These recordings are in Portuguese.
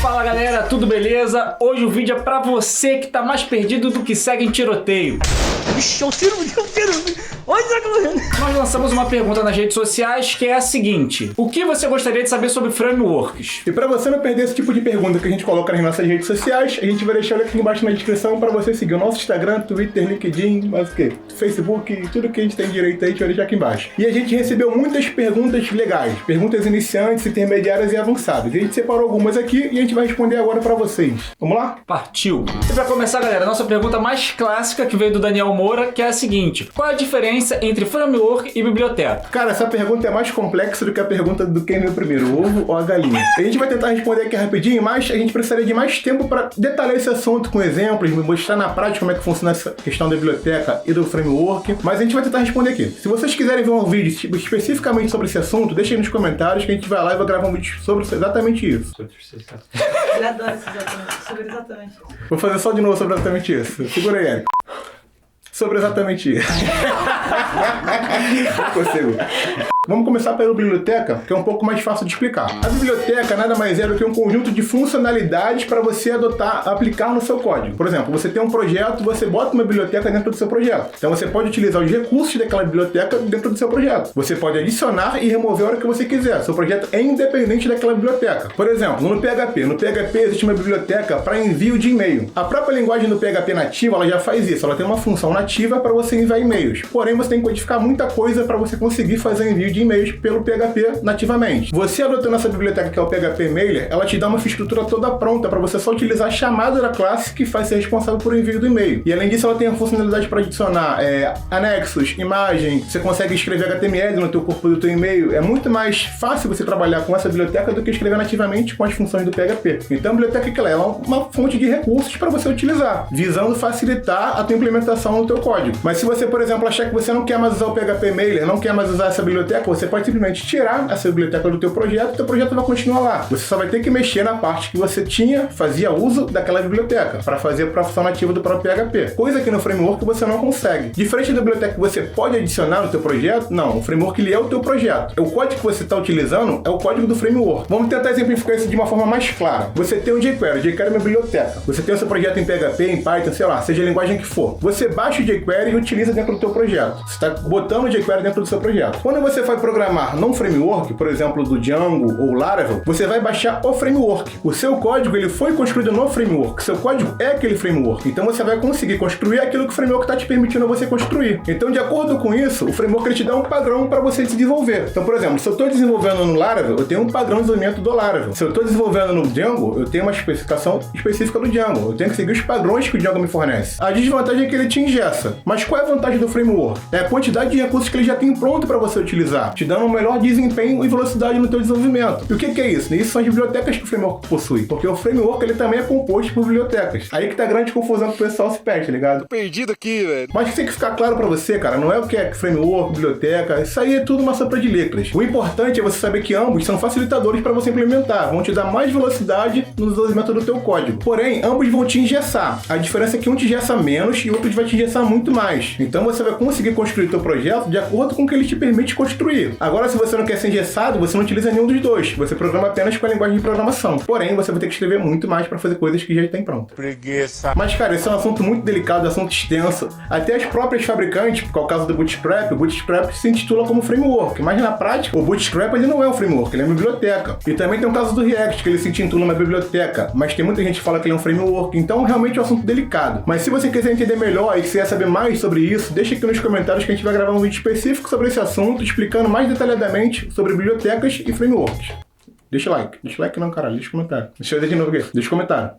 Fala galera, tudo beleza? Hoje o vídeo é pra você que tá mais perdido do que segue em tiroteio. Vixe, eu tiro. Nós lançamos uma pergunta nas redes sociais que é a seguinte: o que você gostaria de saber sobre frameworks? E pra você não perder esse tipo de pergunta que a gente coloca nas nossas redes sociais, a gente vai deixar o link aqui embaixo na descrição pra você seguir o nosso Instagram, Twitter, LinkedIn, mais o que? Facebook, tudo que a gente tem direito aí, a gente vai deixar aqui embaixo. E a gente recebeu muitas perguntas legais, perguntas iniciantes, intermediárias e avançadas. E a gente separou algumas aqui e a gente vai responder agora pra vocês. Vamos lá? Partiu! E pra começar, galera, a nossa pergunta mais clássica que veio do Daniel Moura, que é a seguinte: qual a diferença entre framework e biblioteca? Cara, essa pergunta é mais complexa do que a pergunta do quem veio primeiro, o ovo ou a galinha. A gente vai tentar responder aqui rapidinho, mas a gente precisaria de mais tempo para detalhar esse assunto com exemplos, mostrar na prática como é que funciona essa questão da biblioteca e do framework, mas a gente vai tentar responder aqui. Se vocês quiserem ver um vídeo especificamente sobre esse assunto, deixem aí nos comentários que a gente vai lá e vai gravar um vídeo sobre exatamente isso. Ele adora sobre exatamente isso. Vou fazer só de novo sobre exatamente isso. Segura aí, Eric. Sobre exatamente isso. Não consigo. Vamos começar pela biblioteca, que é um pouco mais fácil de explicar. A biblioteca nada mais é do que um conjunto de funcionalidades para você aplicar no seu código. Por exemplo, você tem um projeto, você bota uma biblioteca dentro do seu projeto. Então você pode utilizar os recursos daquela biblioteca dentro do seu projeto. Você pode adicionar e remover a hora que você quiser. Seu projeto é independente daquela biblioteca. Por exemplo, no PHP existe uma biblioteca para envio de e-mail. A própria linguagem do PHP nativa, ela já faz isso. Ela tem uma função nativa para você enviar e-mails. Porém, você tem que codificar muita coisa para você conseguir fazer envio de e-mails pelo PHP nativamente. Você adotando essa biblioteca que é o PHP Mailer, ela te dá uma estrutura toda pronta para você só utilizar a chamada da classe que vai ser responsável por envio do e-mail. E além disso, ela tem a funcionalidade para adicionar anexos, imagem, você consegue escrever HTML no teu corpo do teu e-mail. É muito mais fácil você trabalhar com essa biblioteca do que escrever nativamente com as funções do PHP. Então a biblioteca que ela é uma fonte de recursos para você utilizar, visando facilitar a tua implementação no teu código. Mas se você, por exemplo, achar que você não quer mais usar o PHP Mailer, não quer mais usar essa biblioteca, você pode simplesmente tirar essa biblioteca do teu projeto e o teu projeto vai continuar lá. Você só vai ter que mexer na parte que você fazia uso daquela biblioteca para fazer a função nativa do próprio PHP. Coisa que no framework você não consegue. Diferente da biblioteca que você pode adicionar no teu projeto, não. O framework ele é o teu projeto. O código que você está utilizando é o código do framework. Vamos tentar exemplificar isso de uma forma mais clara. Você tem um jQuery. O jQuery é uma biblioteca. Você tem o seu projeto em PHP, em Python, sei lá, seja a linguagem que for. Você baixa o jQuery e utiliza dentro do teu projeto. Você está botando o jQuery dentro do seu projeto. Quando você vai programar num framework, por exemplo, do Django ou Laravel, você vai baixar o framework. O seu código, ele foi construído no framework. Seu código é aquele framework. Então você vai conseguir construir aquilo que o framework está te permitindo você construir. Então, de acordo com isso, o framework ele te dá um padrão para você desenvolver. Então, por exemplo, se eu estou desenvolvendo no Laravel, eu tenho um padrão de desenvolvimento do Laravel. Se eu estou desenvolvendo no Django, eu tenho uma especificação específica do Django. Eu tenho que seguir os padrões que o Django me fornece. A desvantagem é que ele te engessa. Mas qual é a vantagem do framework? É a quantidade de recursos que ele já tem pronto para você utilizar, te dando um melhor desempenho e velocidade no teu desenvolvimento. E o que é isso? Isso são as bibliotecas que o framework possui, porque o framework ele também é composto por bibliotecas. Aí que tá a grande confusão que o pessoal se perde, tá ligado? Tô perdido aqui, velho. Mas tem que ficar claro pra você, cara, não é o que é framework, biblioteca, isso aí é tudo uma sopa de letras. O importante é você saber que ambos são facilitadores para você implementar, vão te dar mais velocidade no desenvolvimento do teu código. Porém, ambos vão te engessar. A diferença é que um te engessa menos e o outro vai te engessar muito mais. Então você vai conseguir construir o teu projeto de acordo com o que ele te permite construir. Agora, se você não quer ser engessado, você não utiliza nenhum dos dois. Você programa apenas com a linguagem de programação. Porém, você vai ter que escrever muito mais para fazer coisas que já tem pronto. Preguiça. Mas, cara, esse é um assunto muito delicado, um assunto extenso. Até as próprias fabricantes, que é o caso do Bootstrap, o Bootstrap se intitula como framework. Mas na prática, o Bootstrap ele não é um framework, ele é uma biblioteca. E também tem o caso do React, que ele se intitula uma biblioteca. Mas tem muita gente que fala que ele é um framework. Então, realmente é um assunto delicado. Mas se você quiser entender melhor e quiser saber mais sobre isso, deixa aqui nos comentários que a gente vai gravar um vídeo específico sobre esse assunto, explicando mais detalhadamente sobre bibliotecas e frameworks. Deixa o like. Deixa o like não, caralho. Deixa o comentário. Deixa eu ver de novo aqui. Deixa o comentário.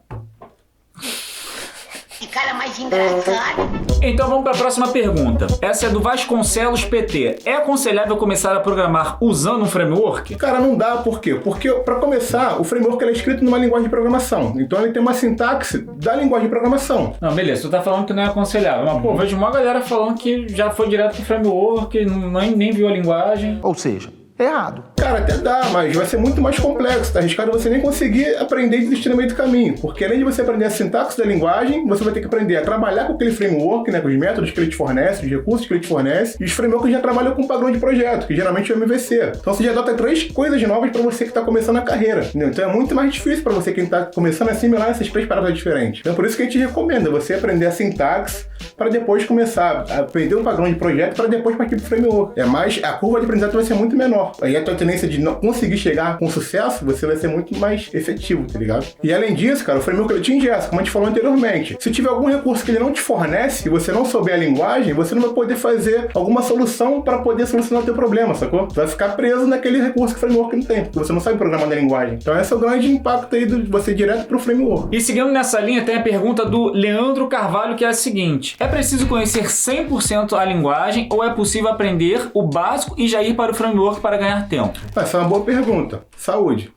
Que cara mais engraçado. Então vamos para a próxima pergunta. Essa é do Vasconcelos PT. É aconselhável começar a programar usando um framework? Cara, não dá. Por quê? Porque, para começar, o framework ele é escrito numa linguagem de programação. Então ele tem uma sintaxe da linguagem de programação. Não, beleza. Tu tá falando que não é aconselhável. Mas, pô, vejo uma galera falando que já foi direto pro framework, nem viu a linguagem. Ou seja, errado. Cara, até dá, mas vai ser muito mais complexo, tá arriscado você nem conseguir aprender e desistir no meio do caminho. Porque além de você aprender a sintaxe da linguagem, você vai ter que aprender a trabalhar com aquele framework, né, com os métodos que ele te fornece, os recursos que ele te fornece, e os frameworks já trabalham com padrão de projeto, que geralmente é o MVC. Então você já adota 3 coisas novas para você que tá começando a carreira, entendeu? Então é muito mais difícil para você que tá começando a assimilar essas 3 paradas diferentes. Então por isso que a gente recomenda você aprender a sintaxe para depois começar a aprender um padrão de projeto para depois partir pro framework. A curva de aprendizado vai ser muito menor. Aí a tua tendência de não conseguir chegar com sucesso, você vai ser muito mais efetivo, tá ligado? E além disso, cara, o framework ele te ingessa, como a gente falou anteriormente. Se tiver algum recurso que ele não te fornece e você não souber a linguagem, você não vai poder fazer alguma solução para poder solucionar o teu problema, sacou? Você vai ficar preso naquele recurso que o framework não tem, porque você não sabe programar na linguagem. Então esse é o grande impacto aí de você ir direto pro framework. E seguindo nessa linha, tem a pergunta do Leandro Carvalho, que é a seguinte: é preciso conhecer 100% a linguagem ou é possível aprender o básico e já ir para o framework para ganhar tempo? Essa é uma boa pergunta. Saúde.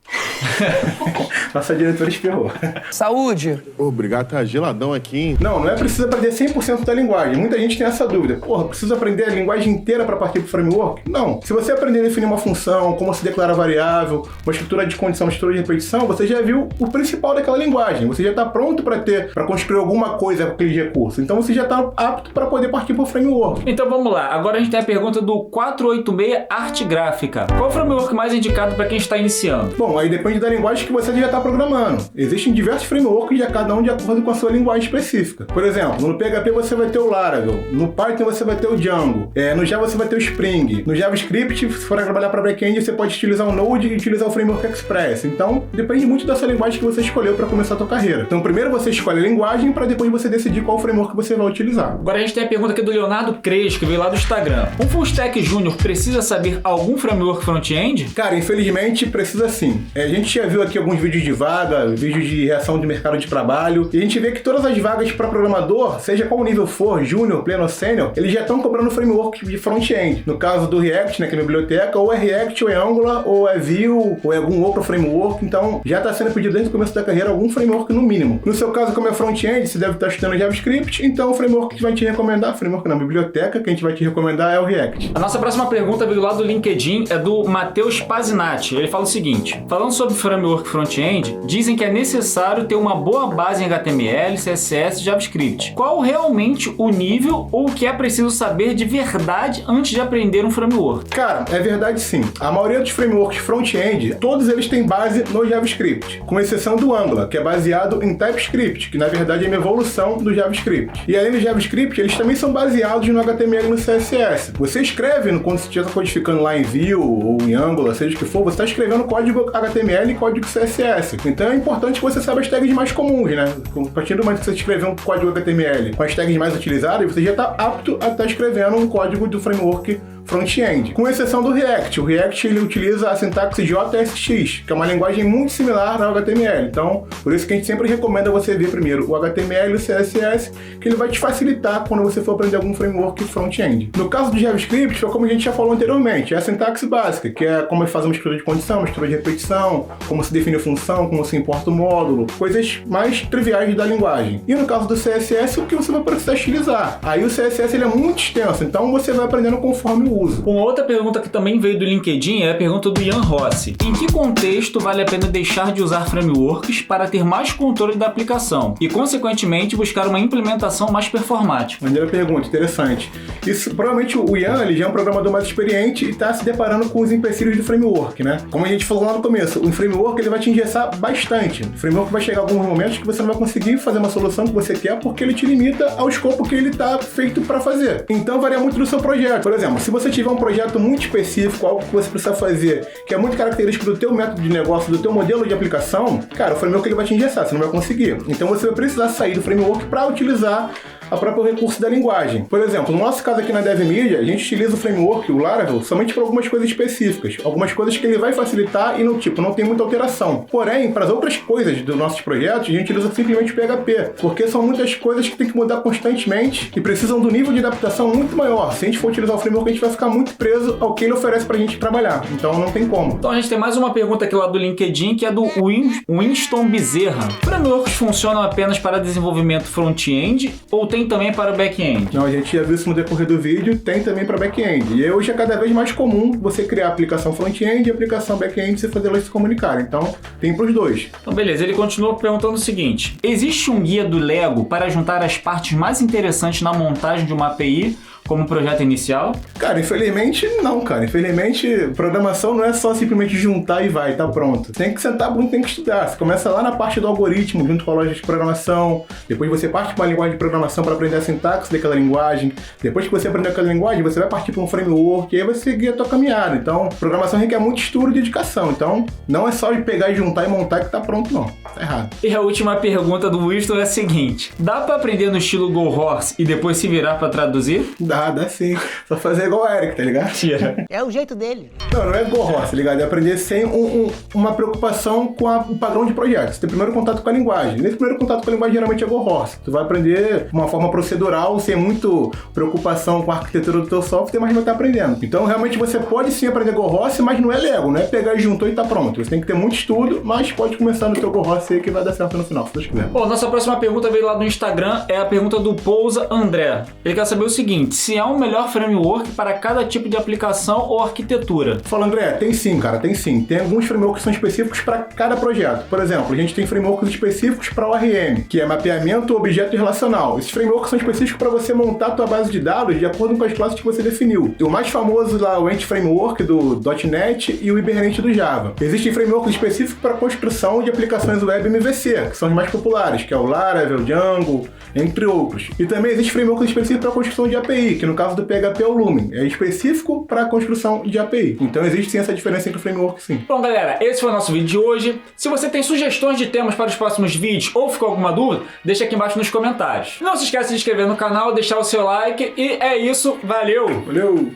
Nossa diretora espirrou. Saúde. Obrigado, tá geladão aqui, hein? Não é preciso aprender 100% da linguagem. Muita gente tem essa dúvida. Porra, preciso aprender a linguagem inteira para partir pro framework? Não. Se você aprender a definir uma função, como se declara variável, uma estrutura de condição, uma estrutura de repetição, você já viu o principal daquela linguagem. Você já está pronto para construir alguma coisa com aquele recurso. Então você já está apto para poder partir pro framework. Então vamos lá. Agora a gente tem a pergunta do 486 Arte Gráfica. Qual é o framework mais indicado para quem está iniciando? Bom, aí depende da linguagem que você já está programando. Existem diversos frameworks, cada um de acordo com a sua linguagem específica. Por exemplo, no PHP você vai ter o Laravel, no Python você vai ter o Django, no Java você vai ter o Spring, no JavaScript, se for trabalhar para back-end, você pode utilizar o Node e utilizar o Framework Express. Então, depende muito dessa linguagem que você escolheu para começar a sua carreira. Então, primeiro você escolhe a linguagem para depois você decidir qual framework você vai utilizar. Agora a gente tem a pergunta aqui do Leonardo Cres, que veio lá do Instagram. Um Full Stack Júnior precisa saber algum framework front-end? Cara, infelizmente precisa sim. A gente já viu aqui alguns vídeos de vaga, vídeos de reação de mercado de trabalho, e a gente vê que todas as vagas para programador, seja qual nível for, júnior, pleno ou sênior, eles já estão cobrando framework de front-end. No caso do React, né, que é a biblioteca, ou é React, ou é Angular, ou é Vue, ou é algum outro framework. Então, já está sendo pedido desde o começo da carreira algum framework no mínimo. No seu caso, como é front-end, você deve estar estudando JavaScript, então o framework que a gente vai te recomendar, framework não, biblioteca que a gente vai te recomendar é o React. A nossa próxima pergunta veio lá do LinkedIn, é do Matheus Pazinatti. Ele fala o seguinte: falando sobre framework front-end, dizem que é necessário ter uma boa base em HTML, CSS e JavaScript. Qual realmente o nível ou o que é preciso saber de verdade antes de aprender um framework? Cara, é verdade sim. A maioria dos frameworks front-end, todos eles têm base no JavaScript, com exceção do Angular, que é baseado em TypeScript, que na verdade é uma evolução do JavaScript. E além do JavaScript, eles também são baseados no HTML e no CSS. Você escreve, quando você estiver codificando lá em Vue ou em Angular, seja o que for, você está escrevendo código HTML e código CSS. Então é importante que você saiba as tags mais comuns, né? A partir do momento que você escrever um código HTML com as tags mais utilizadas, você já está apto a estar escrevendo um código do framework front-end, com exceção do React. O React ele utiliza a sintaxe JSX, que é uma linguagem muito similar ao HTML. Então, por isso que a gente sempre recomenda você ver primeiro o HTML e o CSS, que ele vai te facilitar quando você for aprender algum framework front-end. No caso do JavaScript, foi como a gente já falou anteriormente, é a sintaxe básica, que é como faz uma estrutura de condição, uma estrutura de repetição, como se define a função, como se importa o módulo, coisas mais triviais da linguagem. E no caso do CSS, o que você vai precisar utilizar. Aí o CSS ele é muito extenso, então você vai aprendendo conforme o uso. Uma outra pergunta que também veio do LinkedIn é a pergunta do Ian Rossi. Em que contexto vale a pena deixar de usar frameworks para ter mais controle da aplicação e, consequentemente, buscar uma implementação mais performática? Maneira pergunta, interessante. Isso, provavelmente o Ian ele já é um programador mais experiente e está se deparando com os empecilhos do framework, né? Como a gente falou lá no começo, o framework ele vai te engessar bastante. O framework vai chegar a alguns momentos que você não vai conseguir fazer uma solução que você quer porque ele te limita ao escopo que ele está feito para fazer. Então varia muito do seu projeto. Por exemplo, se você tiver um projeto muito específico, algo que você precisa fazer, que é muito característico do teu método de negócio, do teu modelo de aplicação, cara, o framework ele vai te engessar, você não vai conseguir. Então você vai precisar sair do framework para utilizar a próprio recurso da linguagem. Por exemplo, no nosso caso aqui na DevMedia, a gente utiliza o framework, o Laravel, somente para algumas coisas específicas. Algumas coisas que ele vai facilitar e não tem muita alteração. Porém, para as outras coisas dos nossos projetos, a gente utiliza simplesmente o PHP, porque são muitas coisas que tem que mudar constantemente e precisam do nível de adaptação muito maior. Se a gente for utilizar o framework, a gente vai ficar muito preso ao que ele oferece pra gente trabalhar. Então não tem como. Então a gente tem mais uma pergunta aqui lá do LinkedIn, que é do Winston Bezerra. Frameworks funcionam apenas para desenvolvimento front-end ou tem tem também para o back-end? Não, a gente já viu isso no decorrer do vídeo, tem também para back-end. E hoje é cada vez mais comum você criar aplicação front-end e aplicação back-end e você fazer elas se comunicarem. Então, tem para os dois. Então, beleza. Ele continua perguntando o seguinte: existe um guia do Lego para juntar as partes mais interessantes na montagem de uma API como projeto inicial? Cara, infelizmente não, cara. Infelizmente, programação não é só simplesmente juntar e vai, tá pronto. Tem que sentar muito, tem que estudar. Você começa lá na parte do algoritmo, junto com a lógica de programação. Depois você parte para uma linguagem de programação para aprender a sintaxe daquela linguagem. Depois que você aprender aquela linguagem, você vai partir para um framework e aí vai seguir a tua caminhada. Então, programação requer muito estudo e dedicação. Então, não é só de pegar e juntar e montar que tá pronto, não. Tá errado. E a última pergunta do Winston é a seguinte: dá para aprender no estilo Go Horse e depois se virar para traduzir? Dá sim. Só fazer igual o Eric, tá ligado? Tira. É o jeito dele. Não é gorro, tá ligado? É aprender sem uma preocupação com o padrão de projeto. Você tem primeiro contato com a linguagem. Nesse primeiro contato com a linguagem, geralmente é gorro. Tu vai aprender de uma forma procedural, sem muito preocupação com a arquitetura do teu software, mas vai estar aprendendo. Então, realmente, você pode sim aprender gorro, mas não é Lego, não é pegar e juntou e tá pronto. Você tem que ter muito estudo, mas pode começar no teu gorro aí que vai dar certo no final, se Deus quiser. Bom, nossa próxima pergunta veio lá no Instagram, é a pergunta do Pousa André. Ele quer saber o seguinte: se há um melhor framework para cada tipo de aplicação ou arquitetura? Fala, André, tem sim, cara, tem sim. Tem alguns frameworks que são específicos para cada projeto. Por exemplo, a gente tem frameworks específicos para o ORM, que é mapeamento objeto relacional. Esses frameworks são específicos para você montar a tua base de dados de acordo com as classes que você definiu. O mais famoso lá é o Ant Framework do .NET e o Hibernate do Java. Existem frameworks específicos para construção de aplicações web MVC, que são os mais populares, que é o Laravel, Django, entre outros. E também existe frameworks específicos para construção de API, que no caso do PHP é o Lumen. É específico para a construção de API. Então existe sim essa diferença entre o framework, sim. Bom, galera, esse foi o nosso vídeo de hoje. Se você tem sugestões de temas para os próximos vídeos ou ficou alguma dúvida, deixa aqui embaixo nos comentários. Não se esqueça de se inscrever no canal, deixar o seu like e é isso. Valeu! Valeu!